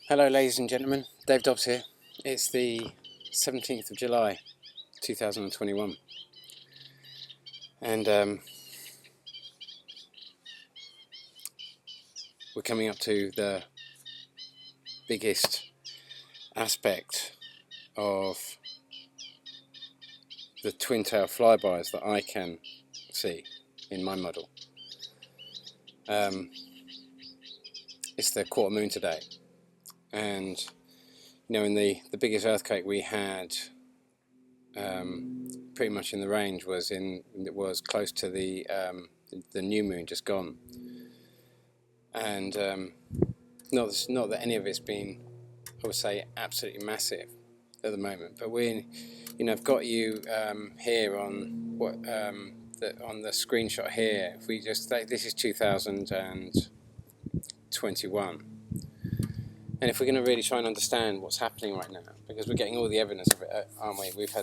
Hello ladies and gentlemen, Dave Dobbs here. It's the 17th of July 2021 and we're coming up to the biggest aspect of the twin tail flybys that I can see in my model. It's the quarter moon today, and in the biggest earthquake we had pretty much in the range was close to the new moon just gone, and not that any of it's been, I would say, absolutely massive at the moment, but I've got you here on what on the screenshot here. If we just this is 2021. And if we're going to really try and understand what's happening right now, because we're getting all the evidence of it, aren't we? We've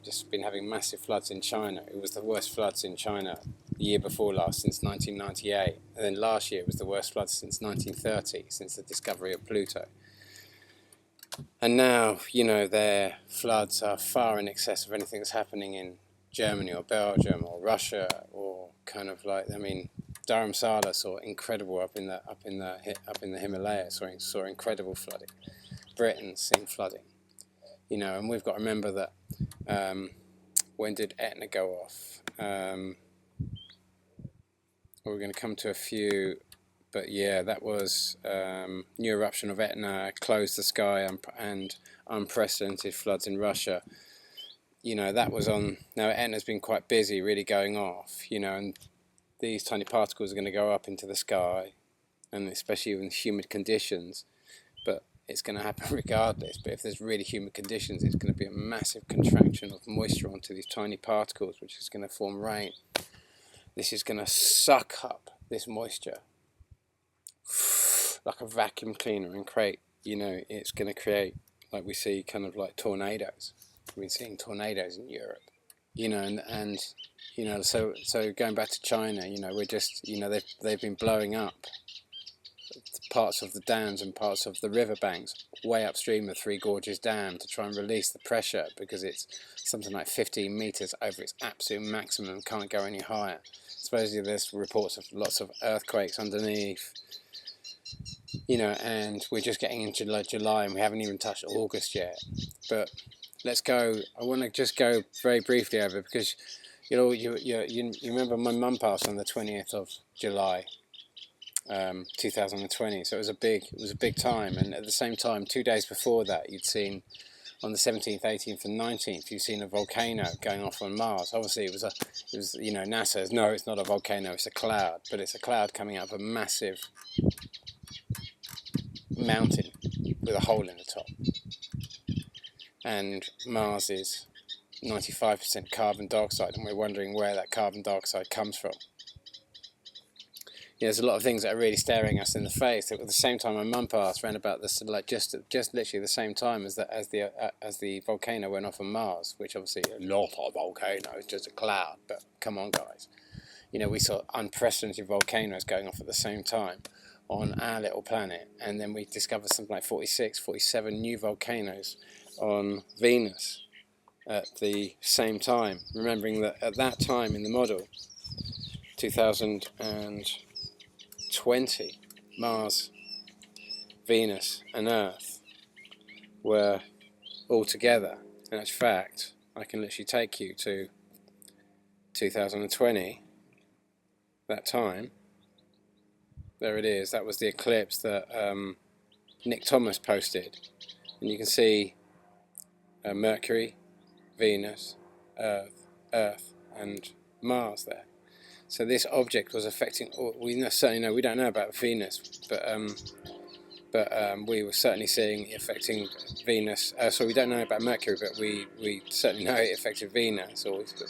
just been having massive floods in China. It was the worst floods in China the year before last since 1998. And then last year it was the worst floods since 1930, since the discovery of Pluto. And now, their floods are far in excess of anything that's happening in Germany or Belgium or Russia, or Dharamsala saw incredible up in the Himalayas, saw incredible flooding. Britain's seen flooding, and we've got to remember that when did Etna go off? We're going to come to a few, but yeah, that was new eruption of Etna, closed the sky, and unprecedented floods in Russia. That was on. Now Etna's been quite busy, really going off, and these tiny particles are going to go up into the sky, and especially in humid conditions, but it's going to happen regardless. But if there's really humid conditions, it's going to be a massive contraction of moisture onto these tiny particles, which is going to form rain. This is going to suck up this moisture like a vacuum cleaner and create, it's going to create, like we see, kind of like tornadoes. We've been seeing tornadoes in Europe, so going back to China, we're just, they've been blowing up parts of the dams and parts of the riverbanks way upstream of Three Gorges Dam to try and release the pressure, because it's something like 15 meters over its absolute maximum, can't go any higher. Supposedly there's reports of lots of earthquakes underneath, and we're just getting into July and we haven't even touched August yet. But let's go. I want to just go very briefly over, because you remember my mum passed on the 20th of July, 2020. So it was a big time. And at the same time, 2 days before that, you'd seen on the 17th, 18th, and 19th, you'd seen a volcano going off on Mars. Obviously, it was NASA says no, it's not a volcano, it's a cloud, but it's a cloud coming out of a massive mountain with a hole in the top. And Mars is 95% carbon dioxide, and we're wondering where that carbon dioxide comes from. There's a lot of things that are really staring us in the face. At the same time, my mum passed around about this, just literally the same time as the volcano went off on Mars, which obviously not a volcano, it's just a cloud. But come on, guys, we saw unprecedented volcanoes going off at the same time on our little planet, and then we discovered something like 46, 47 new volcanoes on Venus at the same time, remembering that at that time in the model, 2020, Mars, Venus and Earth were all together. In actual fact, I can literally take you to 2020, that time. There it is. That was the eclipse that Nick Thomas posted, and you can see Mercury, Venus, Earth, and Mars there. So this object was affecting. We don't know about Venus, but we were certainly seeing it affecting Venus. So we don't know about Mercury, but we certainly know it affected Venus. Or we've got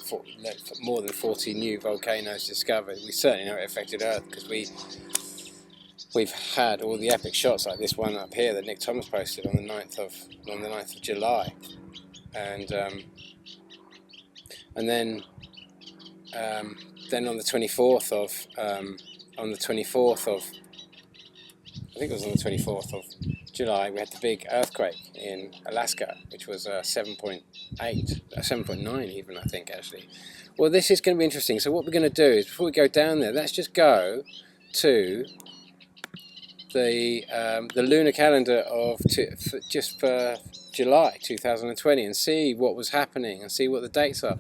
more than 40 new volcanoes discovered. We certainly know it affected Earth, because we've had all the epic shots like this one up here that Nick Thomas posted on the 9th of July. And then on the 24th of I think it was on the 24th of July, we had the big earthquake in Alaska, which was 7.8, 7.9 even, I think, actually. Well, this is going to be interesting. So what we're going to do is, before we go down there, let's just go to the lunar calendar of just for July 2020 and see what was happening and see what the dates are.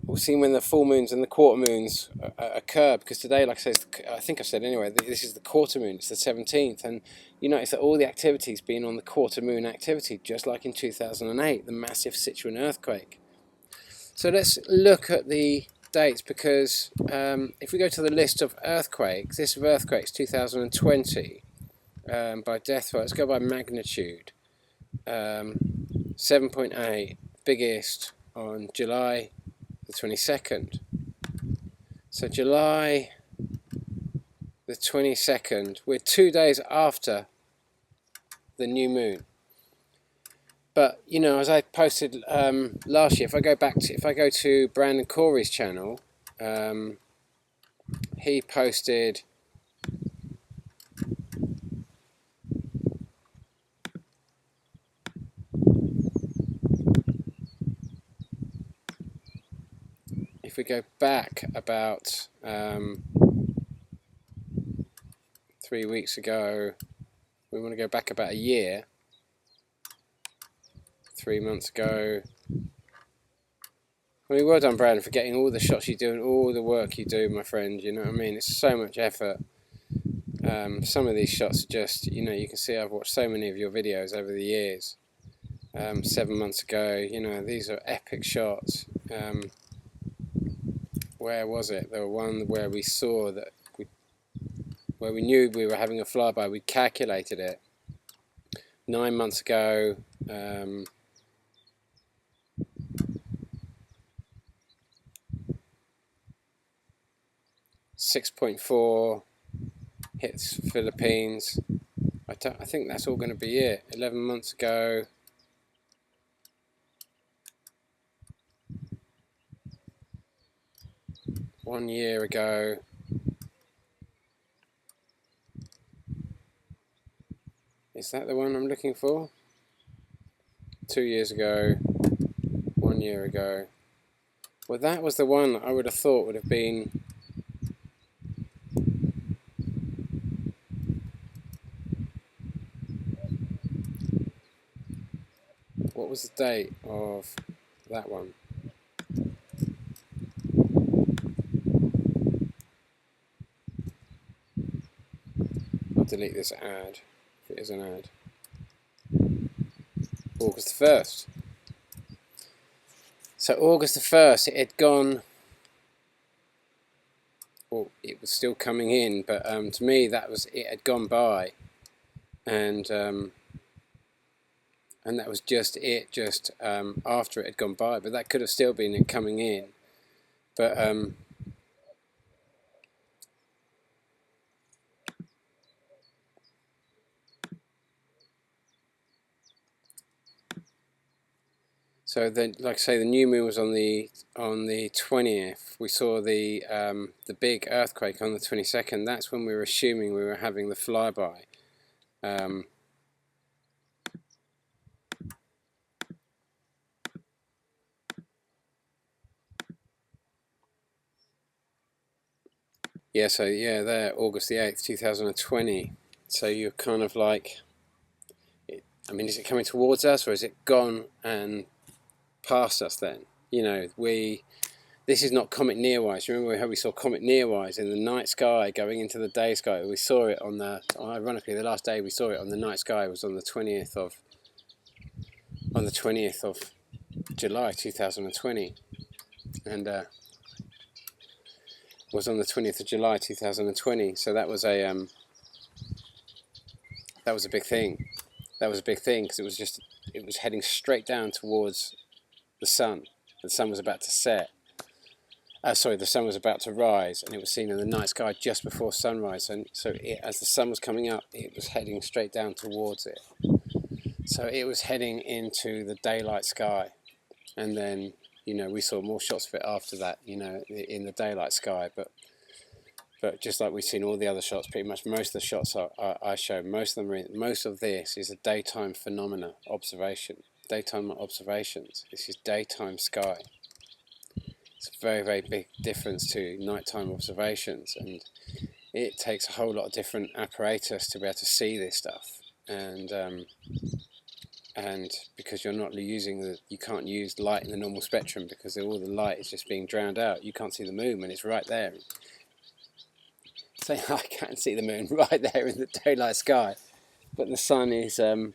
We'll see when the full moons and the quarter moons occur, because today, like I said, I think I said anyway, this is the quarter moon, it's the 17th, and you notice that all the activity's been on the quarter moon activity, just like in 2008, the massive Sichuan earthquake. So let's look at the dates, because if we go to the list of earthquakes, this of earthquakes 2020, by death rate, let's go by magnitude. 7.8, biggest on July the 22nd. So July the 22nd, we're 2 days after the new moon. But you know, as I posted last year, if I go to Brandon Corey's channel, he posted if we go back about 3 weeks ago, we want to go back about a year, 3 months ago. I mean, well done, Brandon, for getting all the shots you do and all the work you do, my friend. You know what I mean? It's so much effort. Some of these shots are just, you know, you can see I've watched so many of your videos over the years. 7 months ago, you know, these are epic shots. Where was it? There was one where we saw that, where we knew we were having a flyby. We calculated it 9 months ago. 6.4 hits Philippines. I think that's all going to be it. 11 months ago. One year ago. Is that the one I'm looking for? 2 years ago. 1 year ago. Well, that was the one that I would have thought would have been what was the date of that one? I'll delete this ad, if it is an ad. August the 1st. So August the 1st, it had gone, well, it was still coming in, but to me that was, it had gone by, and that was just it, just after it had gone by, but that could have still been it coming in, but so then, like I say, the new moon was on the 20th. We saw the big earthquake on the 22nd. That's when we were assuming we were having the flyby. Yeah, so yeah, there, August the 8th, 2020. So you're kind of like, I mean, is it coming towards us, or is it gone and past us then? You know, this is not Comet Nearwise. Remember how we saw Comet Nearwise in the night sky going into the day sky? We saw it on the, ironically, the last day we saw it on the night sky was on the 20th of July 2020, and was on the 20th of July 2020. So that was a big thing. That was a big thing because it was heading straight down towards the sun. The sun was about to set. Sorry, the sun was about to rise, and it was seen in the night sky just before sunrise. And so, as the sun was coming up, it was heading straight down towards it. So it was heading into the daylight sky, and then, you know, we saw more shots of it after that, you know, in the daylight sky. But But just like we've seen all the other shots, pretty much most of the shots I showed, most of this is a daytime phenomena observation. Daytime observations. This is daytime sky. It's a very, very big difference to nighttime observations, and it takes a whole lot of different apparatus to be able to see this stuff. And because you're not using you can't use light in the normal spectrum, because all the light is just being drowned out. You can't see the moon when it's right there. So I can't see the moon right there in the daylight sky, but the sun is and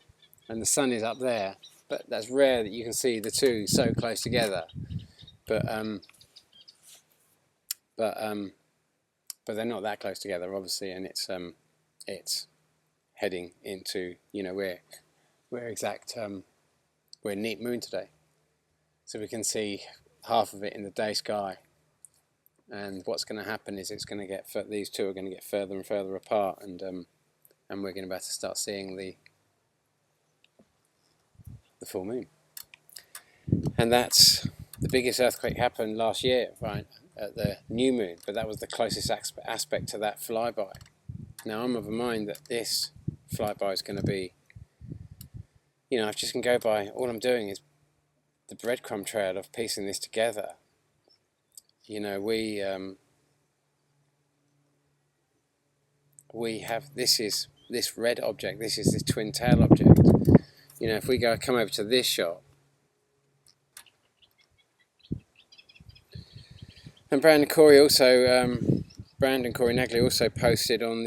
the sun is up there. But that's rare that you can see the two so close together. But they're not that close together, obviously, and it's heading into, you know, we're neat moon today, so we can see half of it in the day sky. And what's going to happen is these two are going to get further and further apart, and we're going to be able to start seeing the full moon. And that's the biggest earthquake happened last year, right, at the new moon, but that was the closest aspect to that flyby. Now I'm of a mind that this flyby is going to be, you know, if just can go by, all I'm doing is the breadcrumb trail of piecing this together. You know, we have this red object, this is this twin tail object. You know, if we come over to this shot, and Brandon Corey Nagley also posted on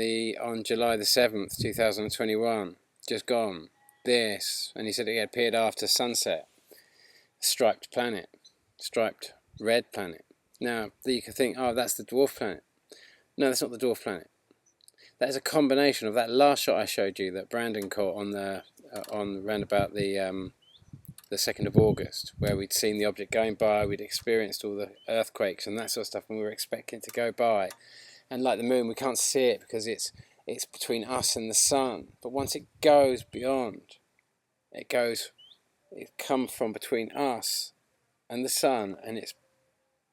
July the 7th, 2021, just gone, this, and he said it had appeared after sunset, striped planet, striped red planet. Now, you can think, oh, that's the dwarf planet. No, that's not the dwarf planet. That is a combination of that last shot I showed you that Brandon caught on round about the 2nd of August, where we'd seen the object going by, we'd experienced all the earthquakes and that sort of stuff, and we were expecting it to go by. And like the moon, we can't see it because it's between us and the sun. But once it goes beyond, it comes from between us and the sun, and it's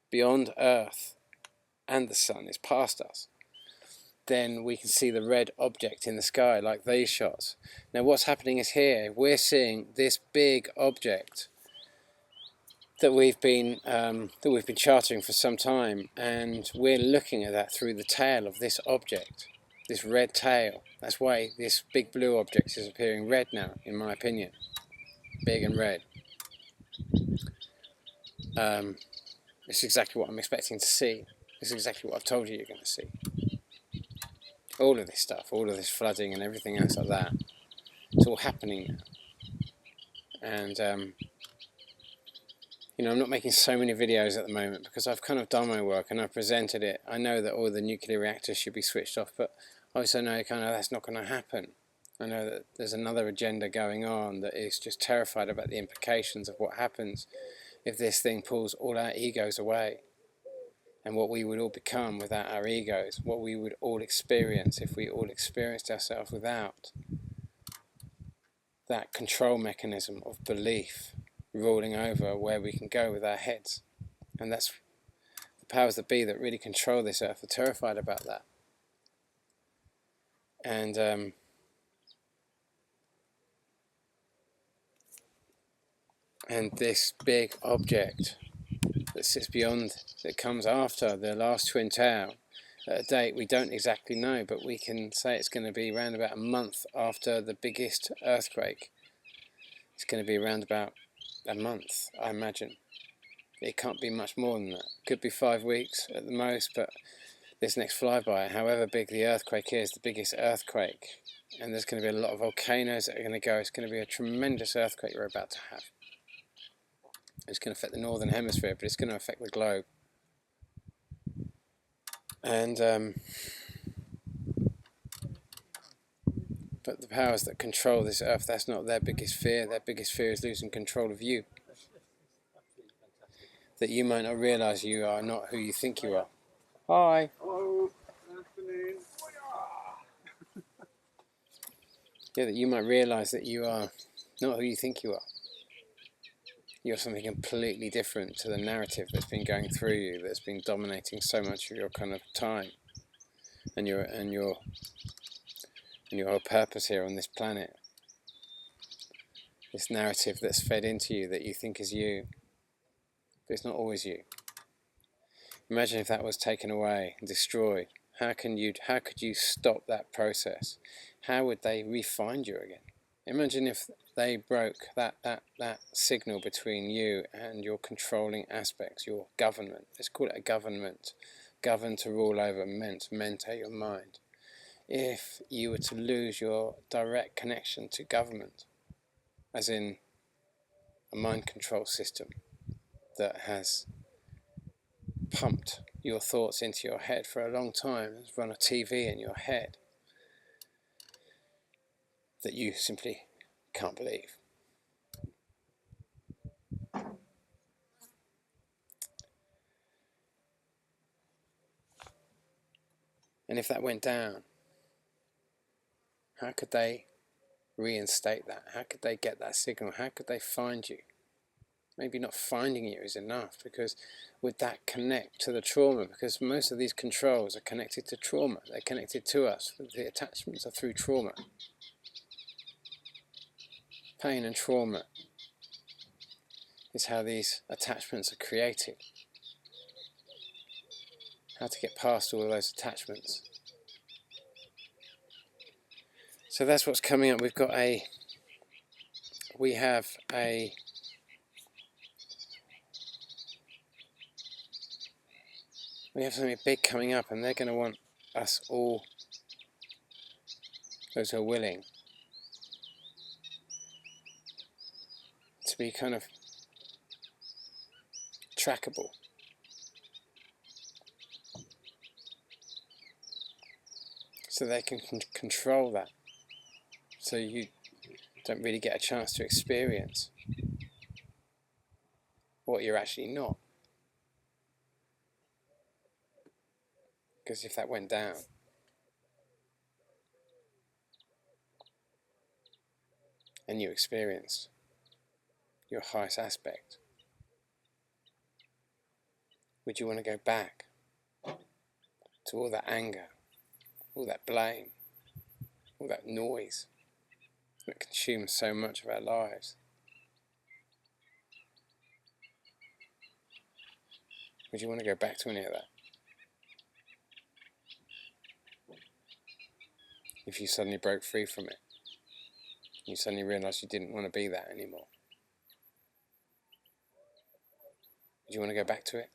beyond Earth and the sun, it's past us, then we can see the red object in the sky like these shots. Now what's happening is here we're seeing this big object that we've been charting for some time, and we're looking at that through the tail of this object, this red tail. That's why this big blue object is appearing red now, in my opinion, big and red. It's exactly what I'm expecting to see. It's exactly what I've told you you're going to see. All of this stuff, all of this flooding and everything else like that, it's all happening now. And you know, I'm not making so many videos at the moment because I've kind of done my work and I've presented it. I know that all the nuclear reactors should be switched off, but I also know kind of that's not going to happen. I know that there's another agenda going on that is just terrified about the implications of what happens if this thing pulls all our egos away, and what we would all become without our egos, what we would all experience if we all experienced ourselves without that control mechanism of belief ruling over where we can go with our heads. And that's the powers that be that really control this earth are terrified about that. And this big object that sits beyond, that comes after the last twin tower, at a date we don't exactly know, but we can say it's going to be around about a month after the biggest earthquake. It's going to be around about a month, I imagine. It can't be much more than that. Could be 5 weeks at the most, but this next flyby, however big the earthquake is, the biggest earthquake, and there's going to be a lot of volcanoes that are going to go, it's going to be a tremendous earthquake we're about to have. It's going to affect the northern hemisphere, but it's going to affect the globe. And but the powers that control this earth, that's not their biggest fear. Their biggest fear is losing control of you. That you might not realise you are not who you think you are. Hi. Hello. Good afternoon. Yeah, that you might realise that you are not who you think you are. You're something completely different to the narrative that's been going through you, that's been dominating so much of your kind of time. and your whole purpose here on this planet. This narrative that's fed into you that you think is you, but it's not always you. Imagine if that was taken away and destroyed. How could you stop that process? How would they re-find you again? Imagine if they broke that signal between you and your controlling aspects, your government. Let's call it a government. Govern to rule over, mentor your mind. If you were to lose your direct connection to government, as in a mind control system that has pumped your thoughts into your head for a long time, has run a TV in your head that you simply can't believe. And if that went down, how could they reinstate that? How could they get that signal? How could they find you? Maybe not finding you is enough, because would that connect to the trauma? Because most of these controls are connected to trauma. They're connected to us. The attachments are through trauma. Pain and trauma is how these attachments are created. How to get past all of those attachments. So that's what's coming up. We have something big coming up, and they're going to want us all, those who are willing, to be kind of trackable. So they can control that. So you don't really get a chance to experience what you're actually not. Because if that went down, and you experienced your highest aspect, would you want to go back to all that anger, all that blame, all that noise that consumes so much of our lives? Would you want to go back to any of that? If you suddenly broke free from it, you suddenly realised you didn't want to be that anymore, would you want to go back to it?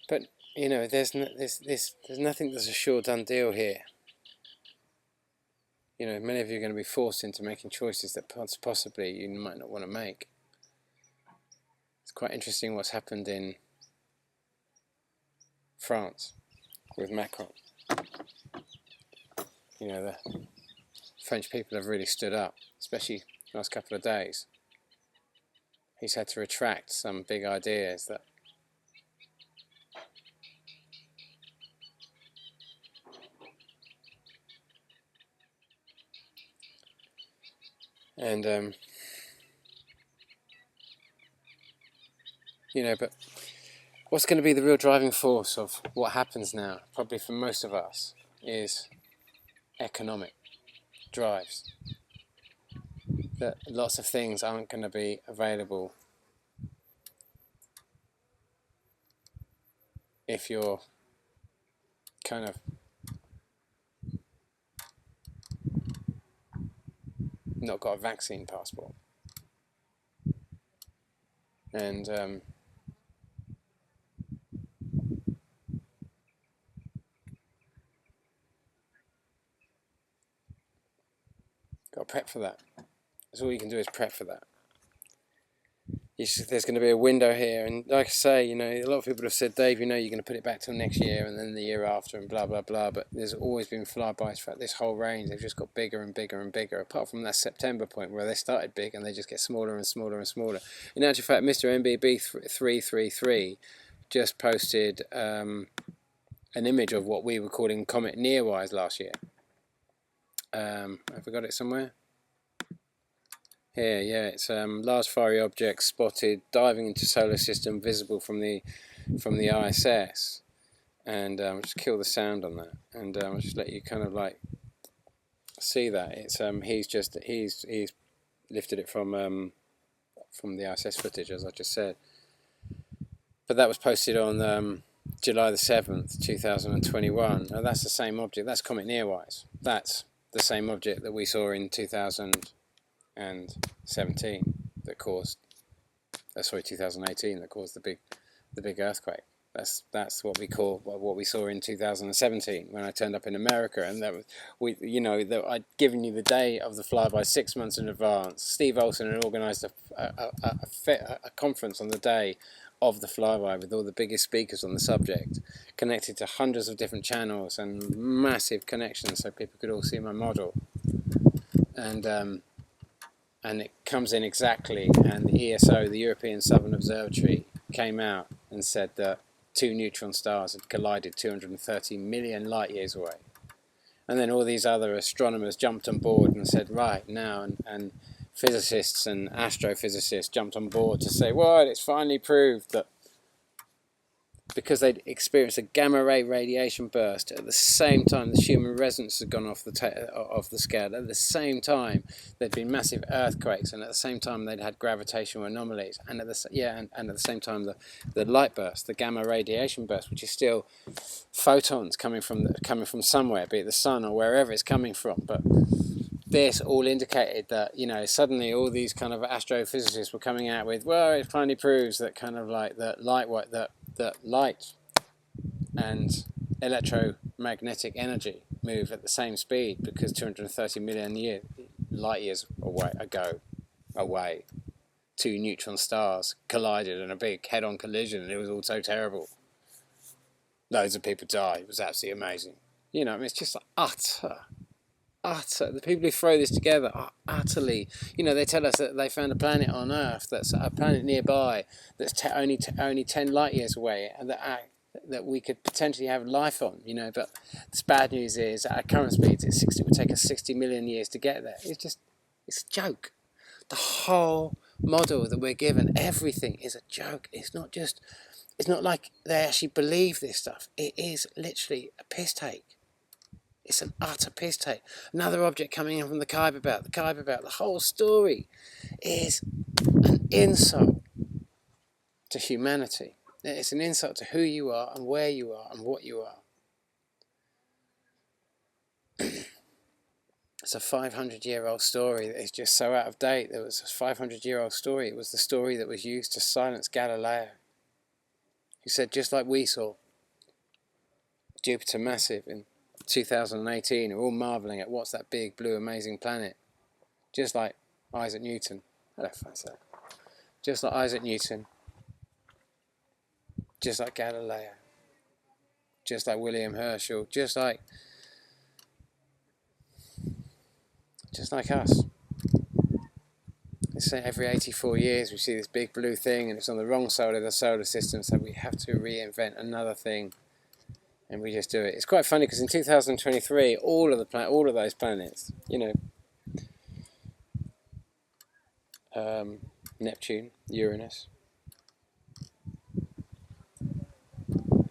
But you know, there's nothing that's a sure done deal here. You know, many of you are going to be forced into making choices that possibly you might not want to make. It's quite interesting what's happened in France with Macron. You know, the French people have really stood up, especially the last couple of days. He's had to retract some big ideas that you know, but what's going to be the real driving force of what happens now, probably for most of us, is economic drives. That lots of things aren't going to be available if you're kind of not got a vaccine passport. And got to prep for that. That's all you can do is prep for that. There's going to be a window here, and like I say, you know, a lot of people have said, Dave, you know, you're going to put it back till next year and then the year after and blah blah blah, but there's always been flybys throughout this whole range. They've just got bigger and bigger and bigger, apart from that September point where they started big and they just get smaller and smaller and smaller. In actual fact, Mr. MBB333 just posted an image of what we were calling Comet Nearwise last year. Have I got it somewhere? Here, yeah, it's large fiery objects spotted diving into solar system visible from the from the ISS, and I'll just kill the sound on that, and I'll just let you kind of like see that. It's he's lifted it from the ISS footage, as I just said. But that was posted on July the 7th, 2021. Now that's the same object. That's Comet Neowise. That's the same object that we saw in 2017 that caused, 2018 that caused the big earthquake. That's what we saw in 2017 when I turned up in America, and that was I'd given you the day of the flyby 6 months in advance. Steve Olsen had organised a conference on the day of the flyby with all the biggest speakers on the subject, connected to hundreds of different channels and massive connections so people could all see my model. And it comes in exactly, and the ESO, the European Southern Observatory, came out and said that 2 neutron stars had collided 230 million light years away. And then all these other astronomers jumped on board and said, right now, and physicists and astrophysicists jumped on board to say, well, it's finally proved that, because they'd experienced a gamma ray radiation burst at the same time the Schumann resonance had gone off the scale. At the same time, there'd been massive earthquakes, and at the same time they'd had gravitational anomalies, and at the same time the light burst, the gamma radiation burst, which is still photons coming from somewhere, be it the sun or wherever it's coming from. But this all indicated that, suddenly all these kind of astrophysicists were coming out with, well, it finally proves that kind of like that light and electromagnetic energy move at the same speed, because 230 million light years away, 2 neutron stars collided in a big head-on collision, and it was all so terrible. Loads of people died. It was absolutely amazing. It's just like utter. The people who throw this together are utterly. They tell us that they found a planet on Earth, that's a planet nearby, that's only 10 light years away, and that we could potentially have life on. But the bad news is, at our current speeds, it would take us 60 million years to get there. It's a joke. The whole model that we're given, everything is a joke. It's not like they actually believe this stuff. It is literally a piss take. It's an utter piss take. Another object coming in from the Kuiper Belt. The whole story is an insult to humanity. It's an insult to who you are and where you are and what you are. It's a 500-year-old story that is just so out of date. There was a 500-year-old story. It was the story that was used to silence Galileo, who said, just like we saw Jupiter massive in 2018, we're all marvelling at what's that big blue amazing planet, just like Isaac Newton. Hello, fancy. Just like Isaac Newton, just like Galileo, just like William Herschel, just like us. It's every 84 years we see this big blue thing, and it's on the wrong side of the solar system, so we have to reinvent another thing. And we just do it. It's quite funny because in 2023, all of those planets, Neptune, Uranus,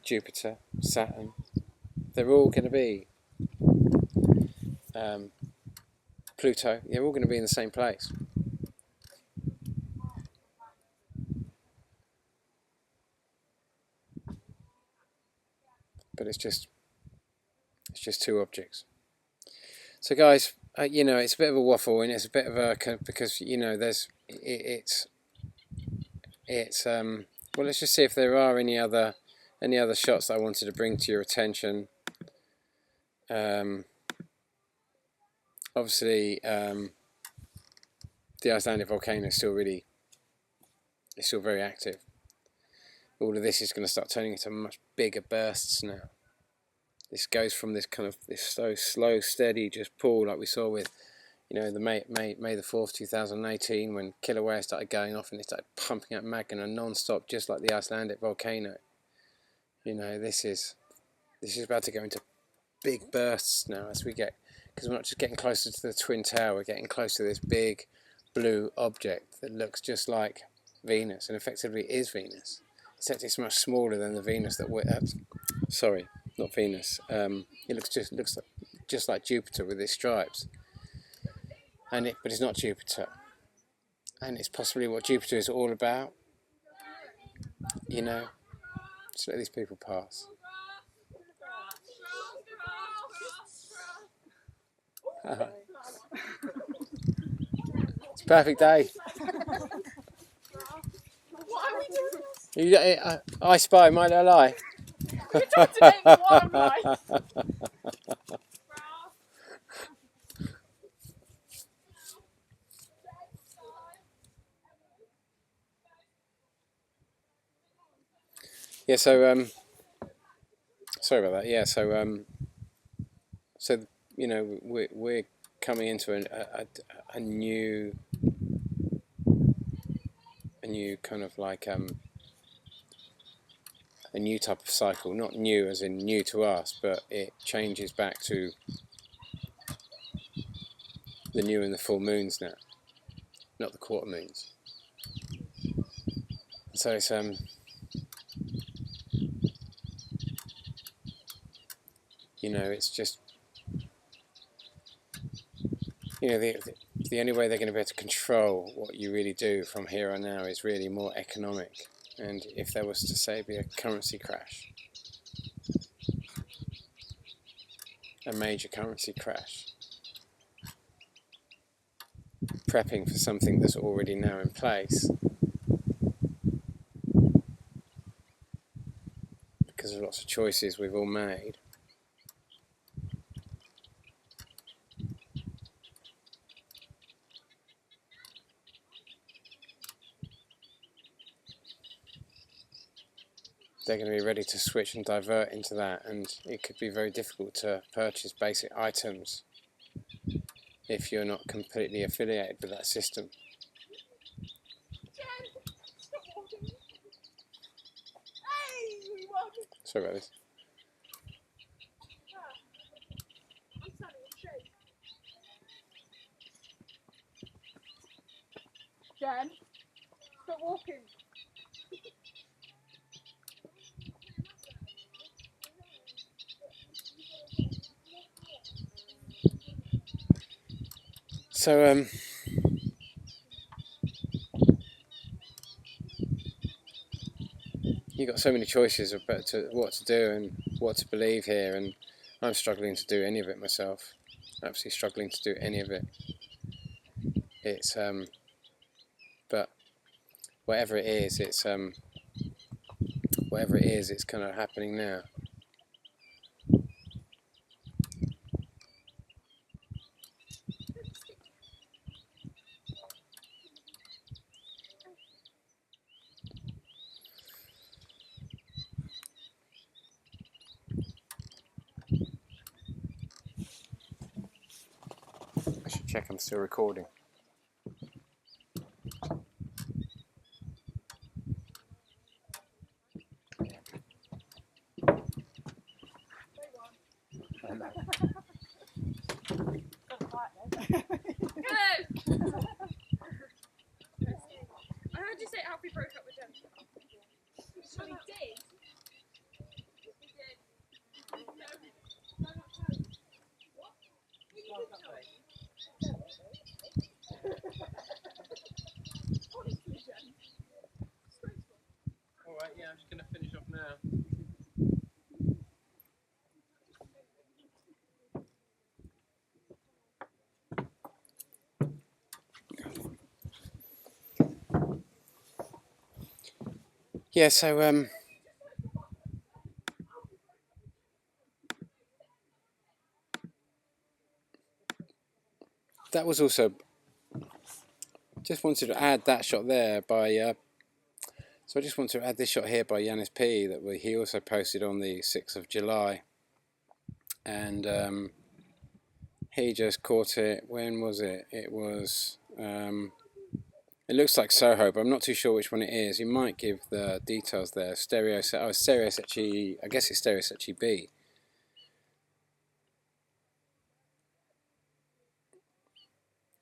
Jupiter, Saturn, they're all going to be Pluto. They're all going to be in the same place. But it's just 2 objects. So guys, it's a bit of a waffle, and it's a bit of a, because well, let's just see if there are any other shots that I wanted to bring to your attention. Obviously, the Icelandic volcano is still very active. All of this is going to start turning into much bigger bursts now. This goes from this so slow, steady, just pull like we saw with, the May the 4th, 2018, when Kilauea started going off and it started pumping up magma non-stop, just like the Icelandic volcano. This is about to go into big bursts now as we get, because we're not just getting closer to the Twin Tower, we're getting closer to this big blue object that looks just like Venus, and effectively is Venus. except it's much smaller than the Venus that we're sorry, not Venus. It looks just like Jupiter with its stripes, but it's not Jupiter, and it's possibly what Jupiter is all about. You know, just let these people pass. It's a perfect day. What are we doing? I spy, might I lie? You're trying to make me want to lie. Yeah, so sorry about that. Yeah, so you know, we're coming into a new kind of like a new type of cycle. Not new as in new to us, but it changes back to the new and the full moons now, not the quarter moons. So it's you know, it's just, you know, the only way they're going to be able to control what you really do from here on now is really more economic. And if there was to say be a currency crash, a major currency crash, prepping for something that's already now in place, because of lots of choices we've all made. They're going to be ready to switch and divert into that, and it could be very difficult to purchase basic items if you're not completely affiliated with that system. Sorry about this. Jen, stop walking. So you've got so many choices about what to do and what to believe here, and I'm struggling to do any of it myself. Absolutely struggling to do any of it. It's but whatever it is, it's kind of happening now. I should check I'm still recording. I heard you say Alfie broke up with Jen. So he did. Alright, yeah, I'm just going to finish off now. Yeah, so that was also, just wanted to add that shot there by so I just want to add this shot here by Yanis P that he also posted on the 6th of July, and he just caught it. When was it? It was it looks like Soho, but I'm not too sure which one it is. You might give the details there. Stereo Secchi, I guess it's Stereo Secchi B.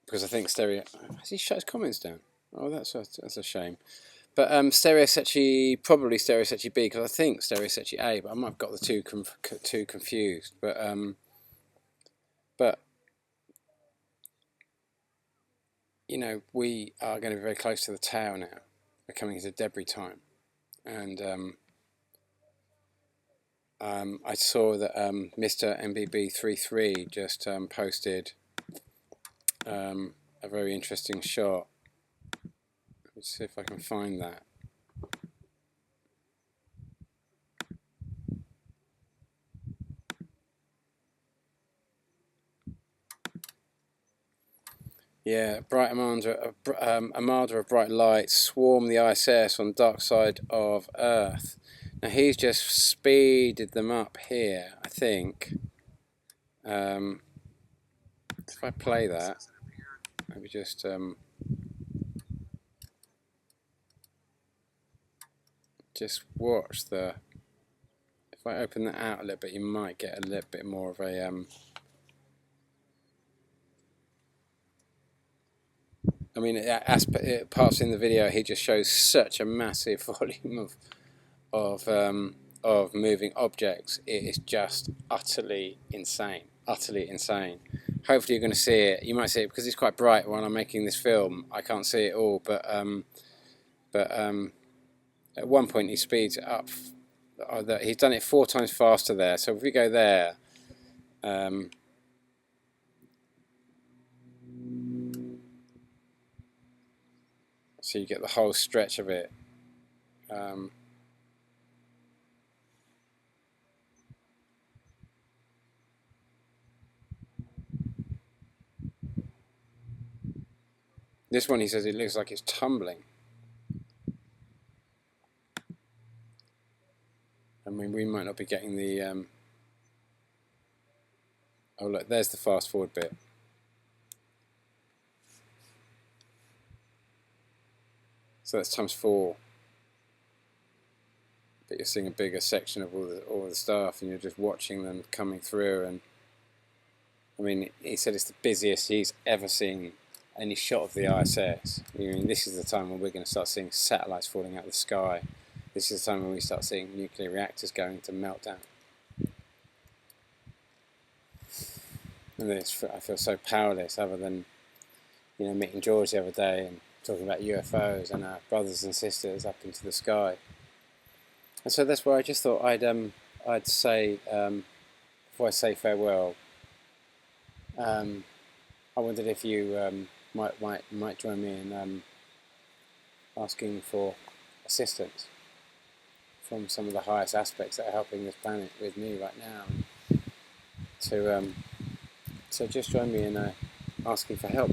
Because I think Stereo, has he shut his comments down? Oh, that's a shame. But Stereosecchi, probably Stereosecchi B, because I think Stereosecchi A, but I might have got the two confused. But you know, we are going to be very close to the tail now. We're coming into debris time, and I saw that Mr. MBB33 just posted a very interesting shot. Let's see if I can find that. Yeah, bright armada of bright lights swarm the ISS on the dark side of Earth. Now he's just speeded them up here, I think. If I play that, maybe just watch the. If I open that out a little bit, you might get a little bit more of a I mean, parts in the video, he just shows such a massive volume of moving objects. It is just utterly insane, utterly insane. Hopefully, you're going to see it. You might see it because it's quite bright while I'm making this film. I can't see it all, but at one point he speeds it up. He's done it 4 times faster there. So if we go there. So you get the whole stretch of it. This one, he says it looks like it's tumbling. I mean, we might not be getting the... Oh look, there's the fast forward bit. So that's times 4. But you're seeing a bigger section of all the stuff, and you're just watching them coming through. And I mean, he said it's the busiest he's ever seen any shot of the ISS. I mean, this is the time when we're going to start seeing satellites falling out of the sky. This is the time when we start seeing nuclear reactors going to meltdown. And I feel so powerless, other than, you know, meeting George the other day and talking about UFOs and our brothers and sisters up into the sky. And so that's where I just thought I'd say, before I say farewell, I wondered if you might join me in asking for assistance from some of the highest aspects that are helping this planet with me right now. So just join me in asking for help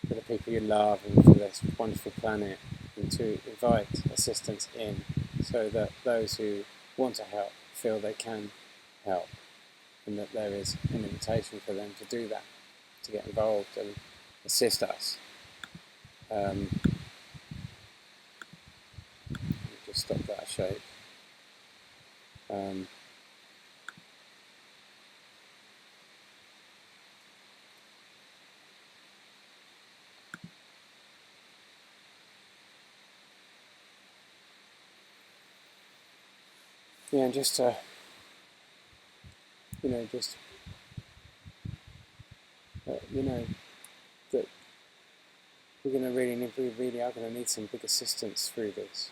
for the people you love and for this wonderful planet, and to invite assistance in, so that those who want to help feel they can help, and that there is an invitation for them to do that, to get involved and assist us. Just stop that shape. Yeah, and just you know, you know, that we really are going to need some big assistance through this,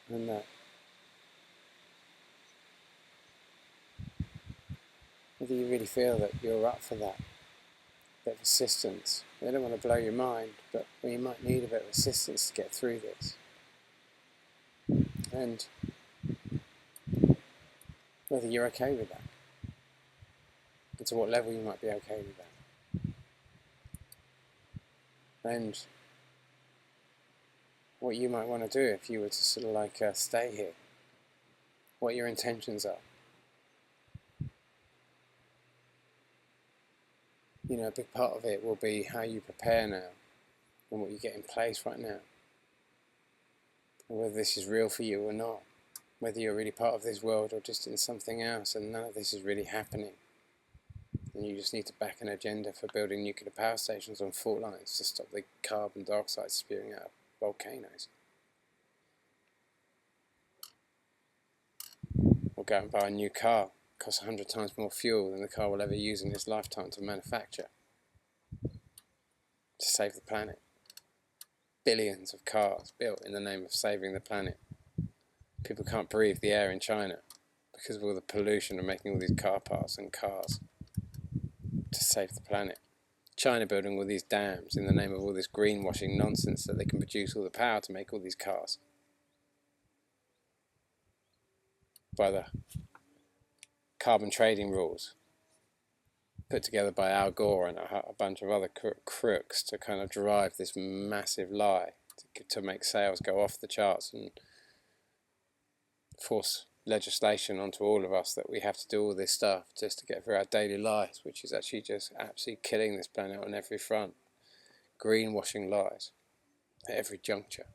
and that whether you really feel that you're up for that bit of assistance. I don't want to blow your mind, but we might need a bit of assistance to get through this, and whether you're okay with that, and to what level you might be okay with that, and what you might want to do if you were to sort of like stay here, what your intentions are. You know, a big part of it will be how you prepare now, and what you get in place right now, and whether this is real for you or not, whether you're really part of this world or just in something else, and none of this is really happening, and you just need to back an agenda for building nuclear power stations on fault lines to stop the carbon dioxide spewing out volcanoes. Or go out and buy a new car. It costs 100 times more fuel than the car will ever use in its lifetime to manufacture. To save the planet. Billions of cars built in the name of saving the planet. People can't breathe the air in China because of all the pollution of making all these car parts and cars to save the planet. China building all these dams in the name of all this greenwashing nonsense that they can produce all the power to make all these cars. By the carbon trading rules put together by Al Gore and a bunch of other crooks to kind of drive this massive lie to make sales go off the charts and force legislation onto all of us that we have to do all this stuff just to get through our daily lives, which is actually just absolutely killing this planet on every front. Greenwashing lies at every juncture.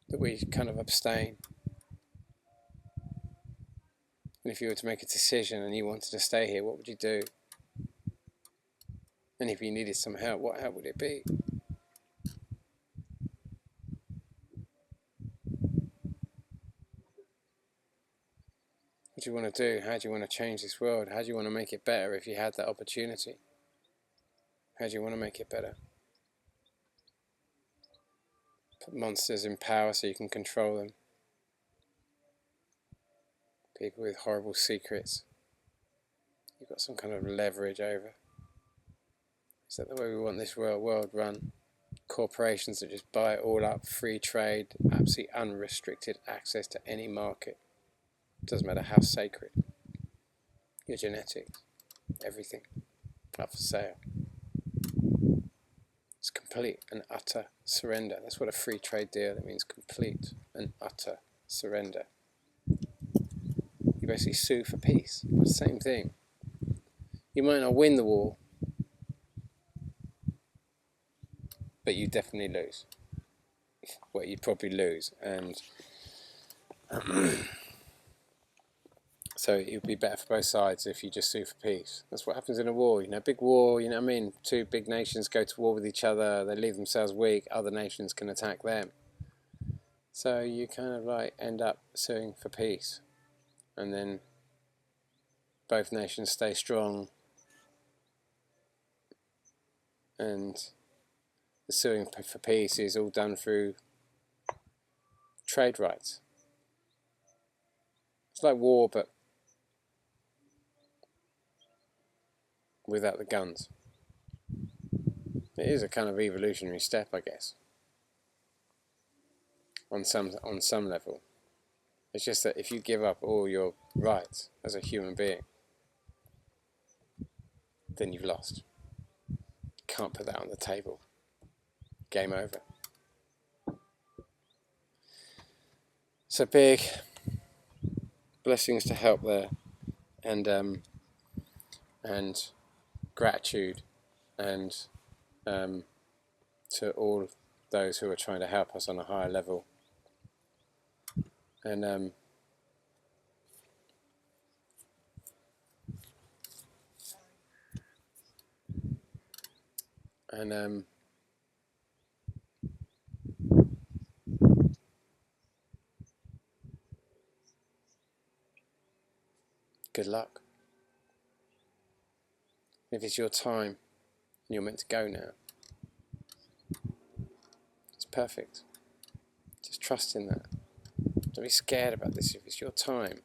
That we kind of abstain. And if you were to make a decision and you wanted to stay here, what would you do? And if you needed some help, what help would it be? What do you want to do? How do you want to change this world? How do you want to make it better if you had that opportunity? How do you want to make it better? Put monsters in power so you can control them. People with horrible secrets you've got some kind of leverage over. Is that the way we want this world run? Corporations that just buy it all up, free trade, absolutely unrestricted access to any market. Doesn't matter how sacred. Your genetics, everything, up for sale. It's complete and utter surrender. That's what a free trade deal, it means complete and utter surrender. You basically sue for peace. It's the same thing. You might not win the war, but you definitely lose. Well, you'd probably lose, and so it would be better for both sides if you just sue for peace. That's what happens in a war, big war, you know what I mean? Two big nations go to war with each other, they leave themselves weak, other nations can attack them. So you kind of like end up suing for peace. And then both nations stay strong, and the suing for peace is all done through trade rights. It's like war, but without the guns. It is a kind of evolutionary step, I guess, on some level. It's just that if you give up all your rights as a human being, then you've lost. You can't put that on the table. Game over. So big blessings to help there, and gratitude, and to all those who are trying to help us on a higher level. And good luck. If it's your time and you're meant to go now, it's perfect. Just trust in that. Don't be scared about this. If it's your time,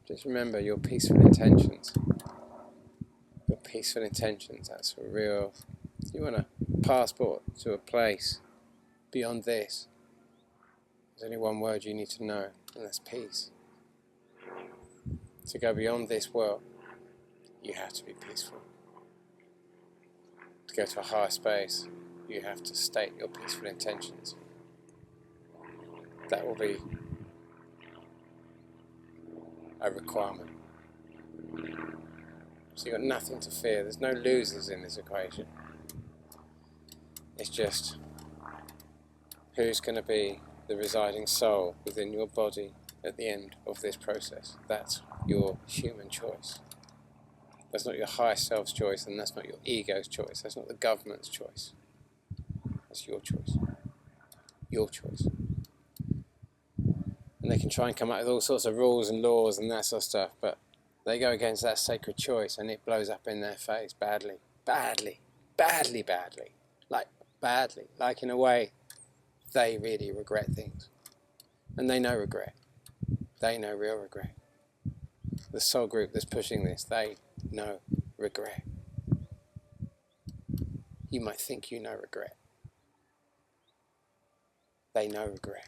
just remember your peaceful intentions. Your peaceful intentions, that's for real. You want a passport to a place beyond this. There's only one word you need to know, and that's peace. To go beyond this world, you have to be peaceful. To go to a higher space, you have to state your peaceful intentions. That will be a requirement. So you've got nothing to fear. There's no losers in this equation. It's just who's going to be the residing soul within your body at the end of this process. That's your human choice. That's not your higher self's choice, and that's not your ego's choice. That's not the government's choice. It's your choice. Your choice. And they can try and come up with all sorts of rules and laws and that sort of stuff, but they go against that sacred choice and it blows up in their face badly. Badly. Badly, badly. Like, badly. Like, in a way, they really regret things. And they know regret. They know real regret. The soul group that's pushing this, they know regret. You might think you know regret. They know regret.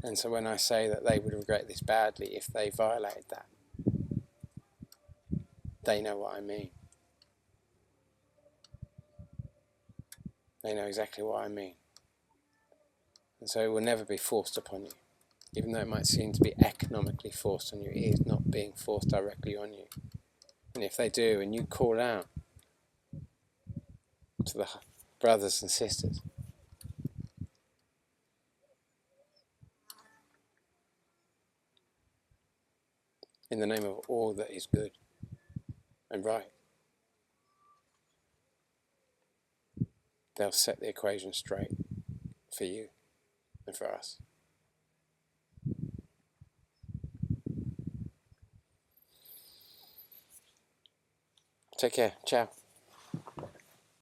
And so when I say that they would regret this badly if they violated that, they know what I mean. They know exactly what I mean. And so it will never be forced upon you. Even though it might seem to be economically forced on you, it is not being forced directly on you. And if they do, and you call out to the brothers and sisters, in the name of all that is good and right, they'll set the equation straight for you and for us. Take care. Ciao.